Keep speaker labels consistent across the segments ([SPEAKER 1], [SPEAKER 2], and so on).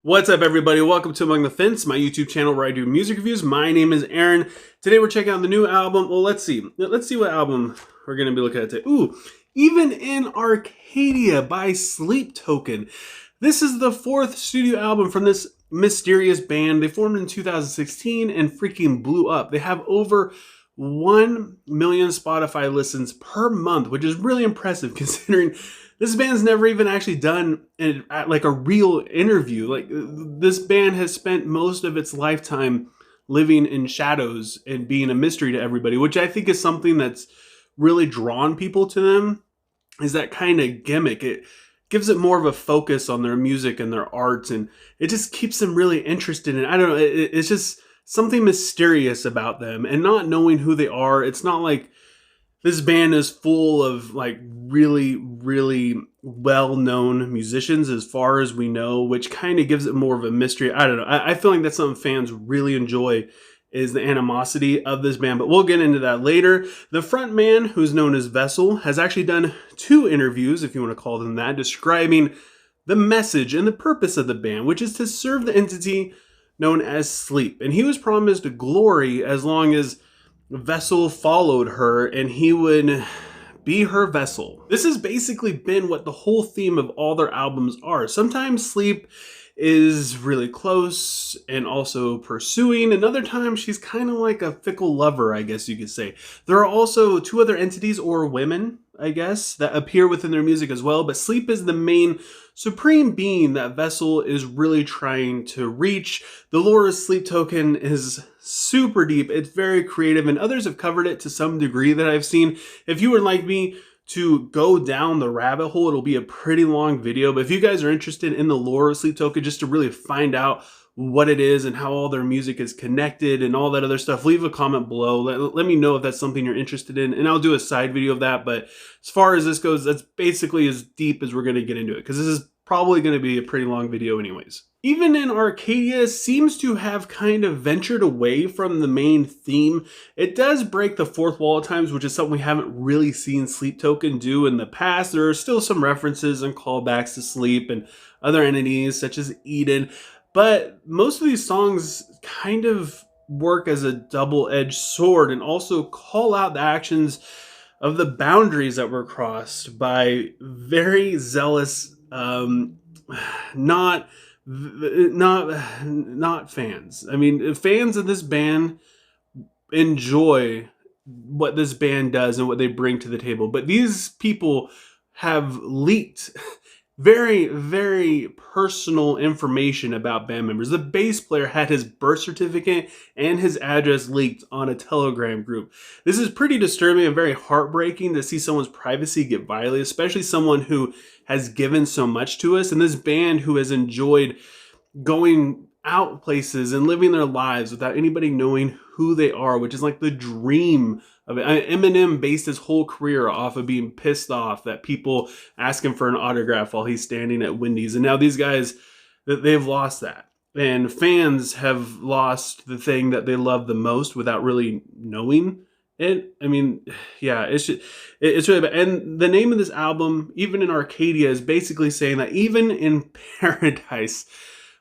[SPEAKER 1] What's up, everybody? Welcome to Among the Fence, my YouTube channel where I do music reviews. My name is Aaron. Today we're checking out the new album. Well, let's see. Let's see what album we're going to be looking at today. Ooh, Even in Arcadia by Sleep Token. This is the fourth studio album from this mysterious band. They formed in 2016 and freaking blew up. They have over 1 million Spotify listens per month, which is really impressive considering this band's never even actually done like a real interview. Like, this band has spent most of its lifetime living in shadows and being a mystery to everybody, which I think is something that's really drawn people to them, is that kind of gimmick. It gives it more of a focus on their music and their art, and it just keeps them really interested in, I don't know, it's just something mysterious about them, and not knowing who they are. It's not like this band is full of like really well-known musicians as far as we know, which kind of gives it more of a mystery. I don't know. I feel like that's something fans really enjoy, is the animosity of this band, but we'll get into that later. The front man, who's known as Vessel, has actually done 2 interviews, if you want to call them that, describing the message and the purpose of the band, which is to serve the entity known as sleep. And he was promised glory as long as Vessel followed her and he would be her vessel. This has basically been what the whole theme of all their albums are. Sometimes sleep is really close and also pursuing, and other times she's kind of like a fickle lover, I guess you could say. There are also 2 other entities, or women, I guess, that appear within their music as well, but sleep is the main supreme being that Vessel is really trying to reach. The lore of Sleep Token is super deep. It's very creative, and others have covered it to some degree that I've seen. If you would like me to go down the rabbit hole, it'll be a pretty long video, but if you guys are interested in the lore of Sleep Token, just to really find out what it is and how all their music is connected and all that other stuff, leave a comment below. Let me know if that's something you're interested in, and I'll do a side video of that. But as far as this goes, that's basically as deep as we're going to get into it, because this is probably going to be a pretty long video anyways. Even in Arcadia seems to have kind of ventured away from the main theme. It does break the fourth wall at times, which is something we haven't really seen Sleep Token do in the past. There are still some references and callbacks to sleep and other entities such as Eden, but most of these songs kind of work as a double-edged sword and also call out the actions of the boundaries that were crossed by very zealous, not fans. I mean, fans of this band enjoy what this band does and what they bring to the table, but these people have leaked very personal information about band members. The bass player had his birth certificate and his address leaked on a Telegram group. This is pretty disturbing and very heartbreaking to see someone's privacy get violated, especially someone who has given so much to us, and this band who has enjoyed going out places and living their lives without anybody knowing who they are, which is like the dream of it. Eminem based his whole career off of being pissed off that people ask him for an autograph while he's standing at Wendy's, and now these guys, they've lost that, and fans have lost the thing that they love the most without really knowing it. I mean, yeah, it's really bad. And the name of this album, Even in Arcadia, is basically saying that even in paradise,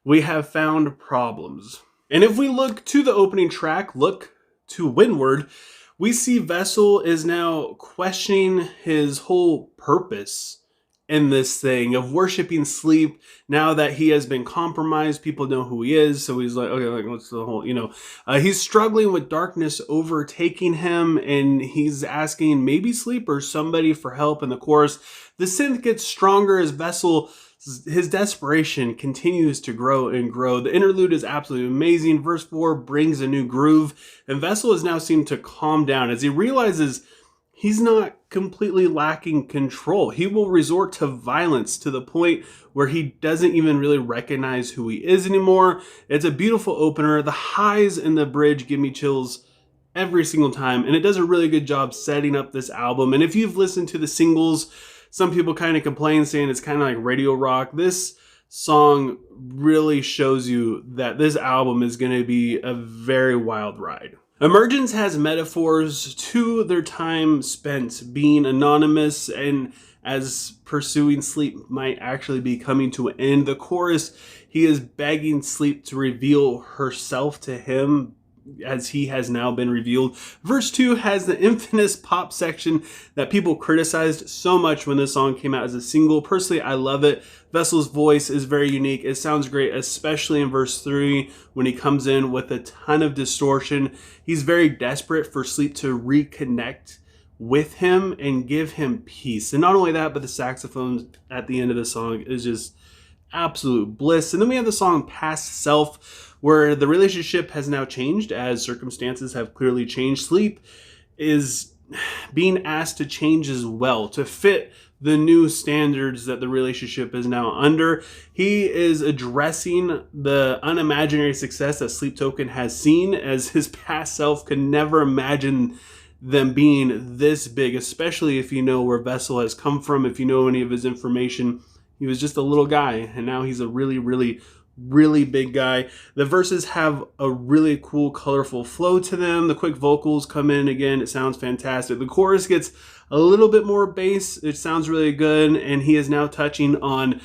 [SPEAKER 1] we have found problems. And if we look to the opening track, Look to Windward, we see Vessel is now questioning his whole purpose in this thing of worshiping sleep. Now that he has been compromised, people know who he is, so he's like, okay, like, what's the whole, he's struggling with darkness overtaking him, and he's asking maybe sleep or somebody for help. In the chorus, the synth gets stronger as Vessel, his desperation continues to grow and grow. The interlude is absolutely amazing. Verse 4 brings a new groove, and Vessel has now seemed to calm down as he realizes he's not completely lacking control. He will resort to violence to the point where he doesn't even really recognize who he is anymore. It's a beautiful opener. The highs in the bridge give me chills every single time, and it does a really good job setting up this album. And if you've listened to the singles, some people kind of complain saying it's kind of like radio rock. This song really shows you that this album is going to be a very wild ride. Emergence has metaphors to their time spent being anonymous and as pursuing sleep might actually be coming to an end. The chorus, he is begging Sleep to reveal herself to him as he has now been revealed. Verse 2 has the infamous pop section that people criticized so much when this song came out as a single. Personally, I love it. Vessel's voice is very unique. It sounds great, especially in verse 3 when he comes in with a ton of distortion. He's very desperate for Sleep to reconnect with him and give him peace. And not only that, but the saxophone at the end of the song is just absolute bliss. And then we have the song Past Self, where the relationship has now changed as circumstances have clearly changed. Sleep is being asked to change as well to fit the new standards that the relationship is now under. He is addressing the unimaginary success that Sleep Token has seen, as his past self could never imagine them being this big, especially if you know where Vessel has come from, if you know any of his information. He was just a little guy, and now he's a really, really, really big guy. The verses have a really cool, colorful flow to them. The quick vocals come in again. It sounds fantastic. The chorus gets a little bit more bass. It sounds really good, and he is now touching on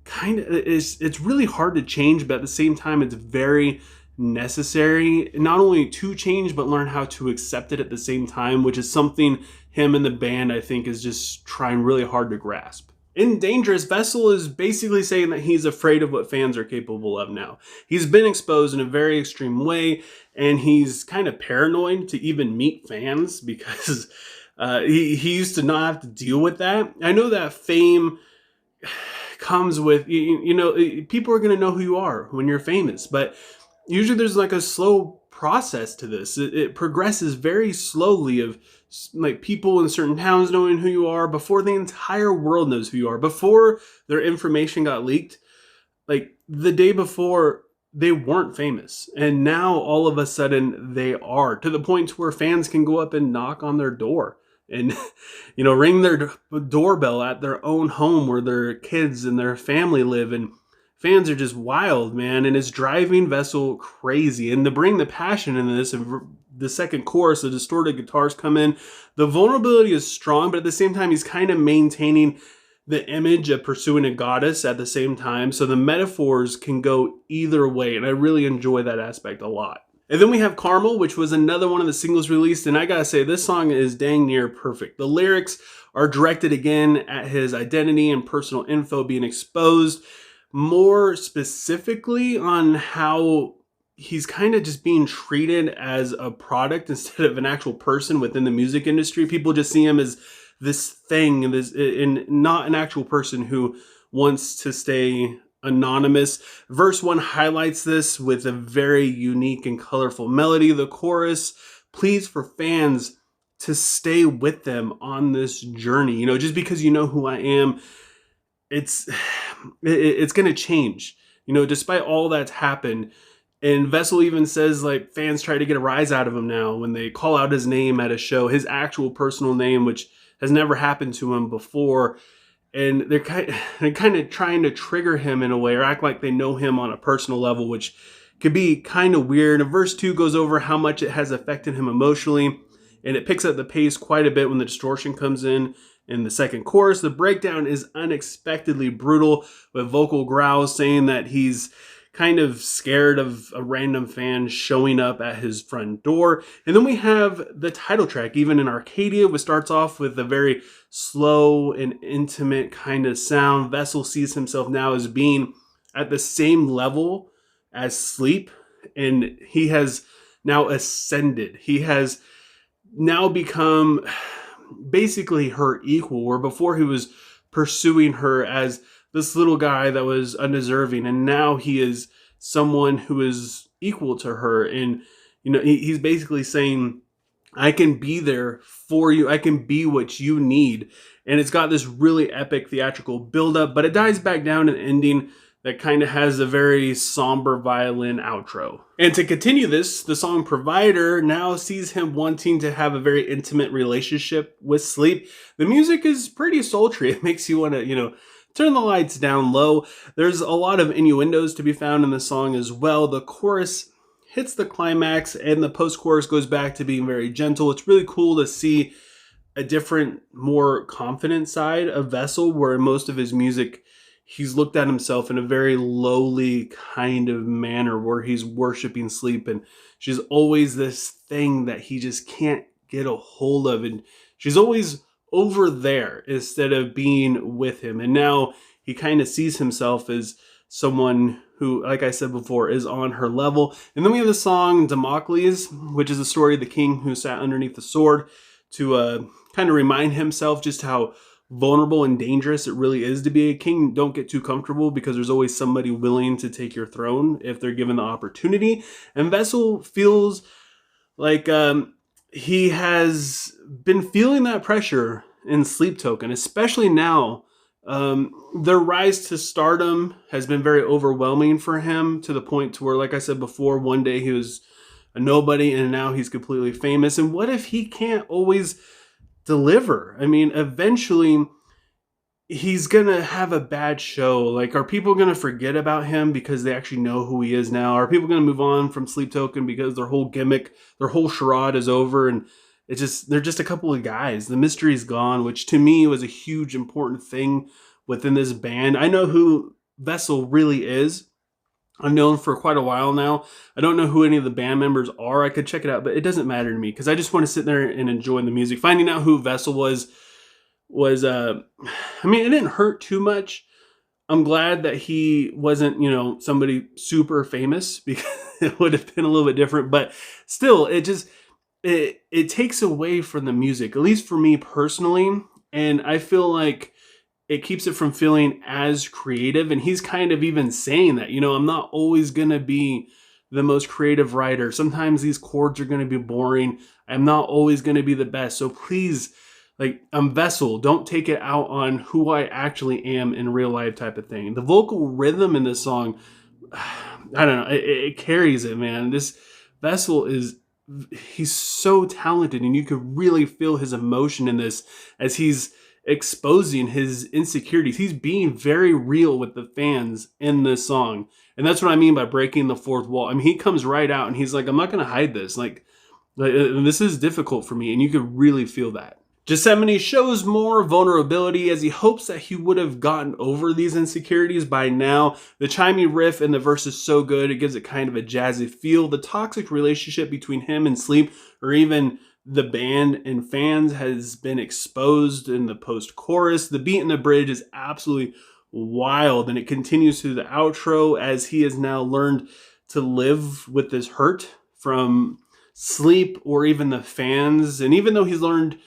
[SPEAKER 1] it's really hard to change, but at the same time, it's very necessary not only to change, but learn how to accept it at the same time, which is something him and the band, I think, is just trying really hard to grasp. In Dangerous, Vessel is basically saying that he's afraid of what fans are capable of now. He's been exposed in a very extreme way, and he's kind of paranoid to even meet fans because he used to not have to deal with that. I know that fame comes with, you know, people are going to know who you are when you're famous, but usually there's like a slow process to this. It progresses very slowly of like people in certain towns knowing who you are before the entire world knows who you are. Before their information got leaked, like the day before, they weren't famous. And now all of a sudden they are, to the point where fans can go up and knock on their door and, you know, ring their doorbell at their own home where their kids and their family live. And fans are just wild, man, and it's driving Vessel crazy. And to bring the passion into this, the second chorus, the distorted guitars come in. The vulnerability is strong, but at the same time, he's kind of maintaining the image of pursuing a goddess at the same time. So the metaphors can go either way, and I really enjoy that aspect a lot. And then we have Carmel, which was another one of the singles released, and I gotta say, this song is dang near perfect. The lyrics are directed again at his identity and personal info being exposed, more specifically on how he's kind of just being treated as a product instead of an actual person within the music industry. People just see him as this thing, and not an actual person who wants to stay anonymous. Verse 1 highlights this with a very unique and colorful melody. The chorus pleads for fans to stay with them on this journey. You know, just because you know who I am, it's going to change, you know, despite all that's happened. And Vessel even says, like, fans try to get a rise out of him now when they call out his name at a show, his actual personal name, which has never happened to him before. And they're kind of trying to trigger him in a way, or act like they know him on a personal level, which could be kind of weird. And verse 2 goes over how much it has affected him emotionally, and it picks up the pace quite a bit when the distortion comes in. In the second chorus, the breakdown is unexpectedly brutal, with vocal growls saying that he's kind of scared of a random fan showing up at his front door. And then we have the title track, Even in Arcadia, which starts off with a very slow and intimate kind of sound. Vessel sees himself now as being at the same level as Sleep, and he has now ascended. He has now become basically her equal, where before he was pursuing her as this little guy that was undeserving, and now he is someone who is equal to her. And you know, he's basically saying, I can be there for you, I can be what you need. And it's got this really epic theatrical buildup, but it dies back down in the ending that kind of has a very somber violin outro. And to continue this, the song Provider now sees him wanting to have a very intimate relationship with Sleep. The music is pretty sultry. It makes you want to, you know, turn the lights down low. There's a lot of innuendos to be found in the song as well. The chorus hits the climax, and the post-chorus goes back to being very gentle. It's really cool to see a different, more confident side of Vessel, where most of his music, he's looked at himself in a very lowly kind of manner where he's worshiping sleep, and she's always this thing that he just can't get a hold of, and she's always over there instead of being with him. And now he kind of sees himself as someone who, like I said before, is on her level. And then we have the song Damocles, which is the story of the king who sat underneath the sword, to kind of remind himself just how vulnerable and dangerous it really is to be a king. Don't get too comfortable, because there's always somebody willing to take your throne if they're given the opportunity. And Vessel feels like he has been feeling that pressure in Sleep Token, especially now. Their rise to stardom has been very overwhelming for him, to the point to where, like I said before, one day he was a nobody and now he's completely famous. And what if he can't always deliver? I mean, eventually he's gonna have a bad show. Like, are people gonna forget about him because they actually know who he is now? Are people gonna move on from Sleep Token because their whole gimmick, their whole charade is over, and they're just a couple of guys? The mystery's gone, which to me was a huge important thing within this band. I know who Vessel really is. I've known for quite a while now. I don't know who any of the band members are. I could check it out, but it doesn't matter to me, because I just want to sit there and enjoy the music. Finding out who Vessel was I mean, it didn't hurt too much. I'm glad that he wasn't, somebody super famous, because it would have been a little bit different. But still, it takes away from the music, at least for me personally. And I feel like it keeps it from feeling as creative. And he's kind of even saying that, I'm not always going to be the most creative writer. Sometimes these chords are going to be boring. I'm not always going to be the best. So please, like, I'm Vessel, don't take it out on who I actually am in real life, type of thing. The vocal rhythm in this song, I don't know, it carries it, man. This Vessel he's so talented, and you could really feel his emotion in this as he's exposing his insecurities. He's being very real with the fans in this song. And that's what I mean by breaking the fourth wall. I mean, he comes right out and he's like, I'm not going to hide this. Like, this is difficult for me. And you could really feel that. Gethsemane shows more vulnerability, as he hopes that he would have gotten over these insecurities by now. The chimey riff in the verse is so good, it gives it kind of a jazzy feel. The toxic relationship between him and Sleep, or even the band and fans, has been exposed in the post-chorus. The beat in the bridge is absolutely wild, and it continues through the outro as he has now learned to live with this hurt from Sleep or even the fans. And even though he's learned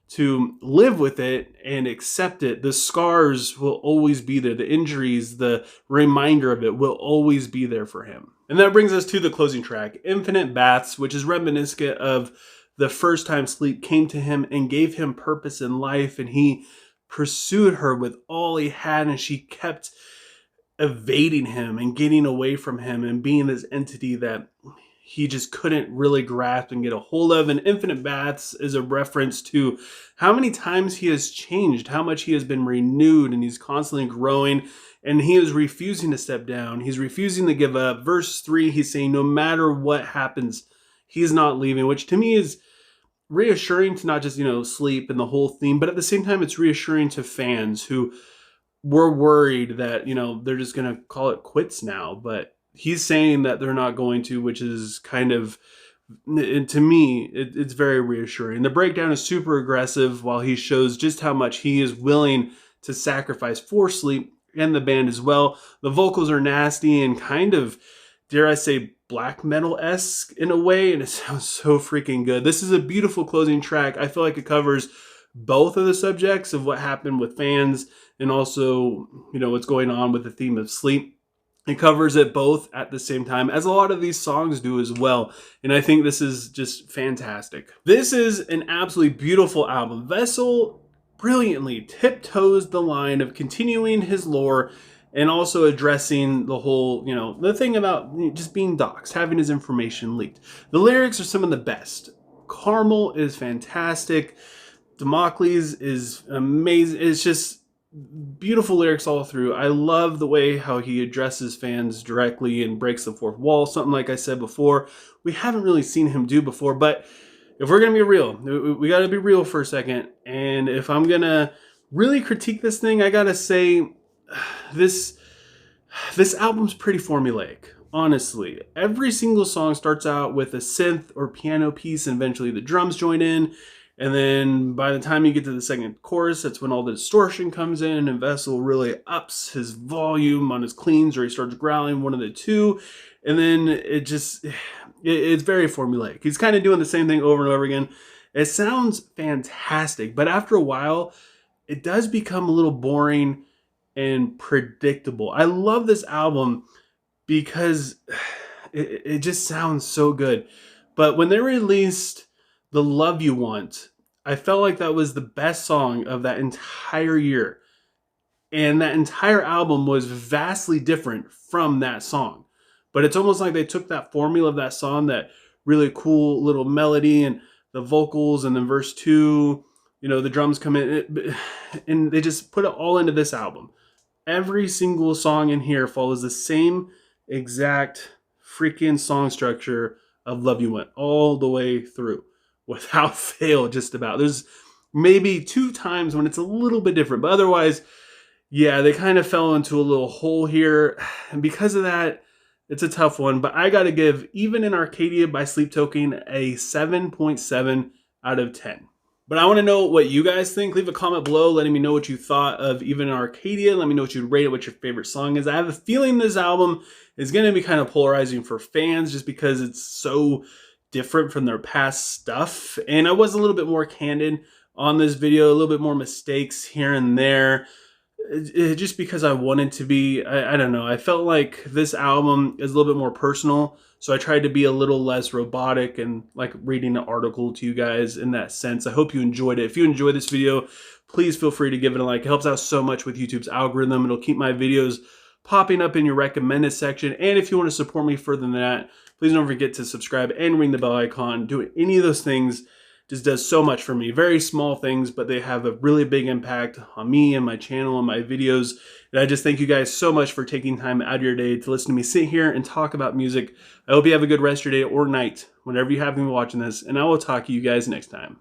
[SPEAKER 1] to live with it and accept it, the scars will always be there. The injuries, the reminder of it will always be there for him. And that brings us to the closing track, Infinite Baths, which is reminiscent of the first time Sleep came to him and gave him purpose in life, and he pursued her with all he had, and she kept evading him and getting away from him and being this entity that he just couldn't really grasp and get a hold of. And Infinite Baths is a reference to how many times he has changed, how much he has been renewed, and he's constantly growing, and he is refusing to step down. He's refusing to give up. Verse 3, he's saying no matter what happens, he's not leaving, which to me is reassuring to not just, Sleep and the whole theme, but at the same time, it's reassuring to fans who were worried that, they're just going to call it quits now. But he's saying that they're not going to, which is kind of, to me, it's very reassuring. The breakdown is super aggressive, while he shows just how much he is willing to sacrifice for Sleep and the band as well. The vocals are nasty and kind of, dare I say, black metal-esque in a way, and it sounds so freaking good. This is a beautiful closing track. I feel like it covers both of the subjects of what happened with fans and also, what's going on with the theme of Sleep. It covers it both at the same time, as a lot of these songs do as well. And I think this is just fantastic. This is an absolutely beautiful album. Vessel brilliantly tiptoes the line of continuing his lore and also addressing the whole, the thing about just being doxxed, having his information leaked. The lyrics are some of the best. Carmel is fantastic. Damocles is amazing. It's just beautiful lyrics all through. I love the way how he addresses fans directly and breaks the fourth wall. Something, like I said before, we haven't really seen him do before. But if we're going to be real, we got to be real for a second. And if I'm going to really critique this thing, I got to say, this this album's pretty formulaic, honestly. Every single song starts out with a synth or piano piece, and eventually the drums join in. And then by the time you get to the second chorus, that's when all the distortion comes in, and Vessel really ups his volume on his cleans, or he starts growling, one of the two. And then it's very formulaic. He's kind of doing the same thing over and over again. It sounds fantastic, but after a while, it does become a little boring and predictable. I love this album because it just sounds so good. But when they released The Love You Want, I felt like that was the best song of that entire year. And that entire album was vastly different from that song. But it's almost like they took that formula of that song, that really cool little melody and the vocals, and then verse 2, the drums come in, and they just put it all into this album. Every single song in here follows the same exact freaking song structure of Love You Want all the way through without fail, just about. There's maybe 2 times when it's a little bit different, but otherwise, yeah, they kind of fell into a little hole here. And because of that, it's a tough one. But I got to give Even in Arcadia by Sleep Token a 7.7 out of 10. But I want to know what you guys think. Leave a comment below letting me know what you thought of Even in Arcadia. Let me know what you'd rate it, what your favorite song is. I have a feeling this album is going to be kind of polarizing for fans just because it's so different from their past stuff. And I was a little bit more candid on this video, a little bit more mistakes here and there. Just because I wanted to be, I don't know, I felt like this album is a little bit more personal, so I tried to be a little less robotic and like reading an article to you guys in that sense. I hope you enjoyed it. If you enjoyed this video, please feel free to give it a like. It helps out so much with YouTube's algorithm. It'll keep my videos popping up in your recommended section. And if you want to support me further than that, please don't forget to subscribe and ring the bell icon. Doing any of those things just does so much for me. Very small things, but they have a really big impact on me and my channel and my videos. And I just thank you guys so much for taking time out of your day to listen to me sit here and talk about music. I hope you have a good rest of your day or night whenever you happen to be watching this, and I will talk to you guys next time.